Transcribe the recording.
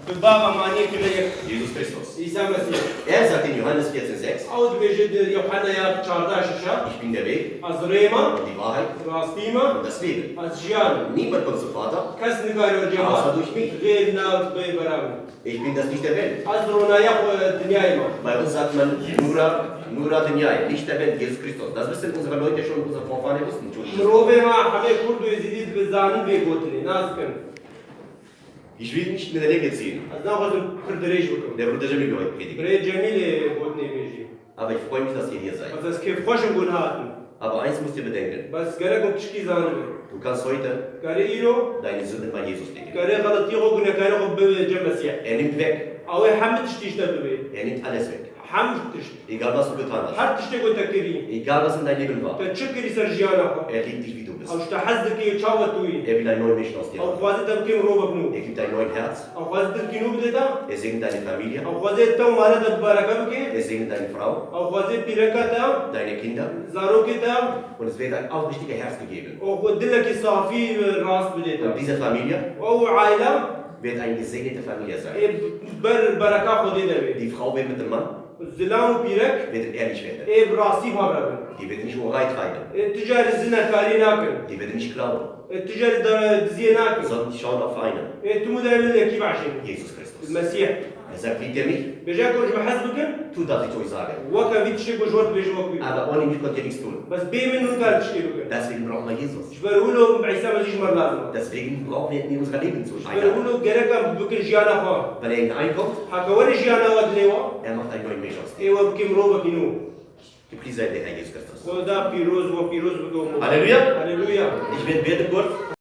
ببابا معني كليك Jesus Christus. عيسى مسيح Er sagt in Johannes 14,6, أود بيجد يوحنا يا 14 شهر ich bin der Weg أزريما und die Wahrheit راستيما und das Leben. أزجيان Niemand kommt zum Vater, كاس نقاري außer الجماعة durch mich. غير ناوت بي برامي Ich bin das Licht der Welt. أزرونا يخو الدنيا ما Bei uns sagt man Nura Dinyai, Licht der Welt, Jesus Christus. Das wissen unsere Leute schon, unsere Vorfahren wussten. Entschuldigung. مروبي ما حبي كردو يزيد بزانن بيقوتني ناس كن Ich will nicht in der Länge ziehen. از ناخذ كردريش بكم Der Bruder Jamil heute predigen. بريد جميل بوتني بيجي Aber ich freue mich, dass ihr hier seid. بس كيف خوش نقول هاتن Aber eins müsst ihr bedenken. بس قالكم تشكي زانن Du kannst heute قال إيلو deine Sünde bei Jesus legen. قال غلطيغو قلنا كانوا بجمسيح Er nimmt weg. أو حمد تشتيش تبي Er nimmt alles weg. حمد تشتي Egal was du getan hast. حد تشتي قلت كريم Egal was in deinem Leben war. تشكري سرجيانا Er liebt dich, wie du bist. أو شتحزك يتشاوتوي Er will einen neuen Menschen aus dir أو machen. خوازت تبكي روبك نو Er gibt ein neues Herz. أو خوازت تبكي نو بدتا Er segnet deine Familie. أو خوازت تو مالت بركة بكي Er segnet deine Frau, أو خوازت بيركتا deine Kinder. زاروكتا Und es wird ein aufrichtiges Herz gegeben. أو خدلك صافي راس Und بدتا diese Familie أو عائلة wird eine gesegnete Familie sein. بركة خدي دبي Die Frau wird mit dem Mann الزلام بيرك wird ehrlich werden. براسي ما برابن Die wird nicht Hurerei treiben. تجار الزنا كاري ناكن Die wird nicht klauen. تجار دزيه ناكن Sondern die schauen auf einen. تمو من كيف عشان Jesus Christus. المسيح Er sagt, liebt ihr mich? بيجاكم بحسبكم Tu, darf ich euch sagen. وكا في تشيكو جوات بيجوكم Aber ohne mich könnt ihr nichts tun. بس بي منو كان تشكيلوكم Deswegen brauchen wir Jesus. شبرولو بعيسى مسيح مر لازم Deswegen brauchen wir ihn in unserer Lebenszustand. شبرولو جركم بكل جيانا خوا Wenn er hineinkommt, حكوري جيانا ودليوا er macht einen neuen Mensch aus dir. ايوا بكم روبك نو Gepriesen sei der Herr Jesus Christus. ودا بيروز وبيروز بكم Halleluja. هللويا Ich werde kurz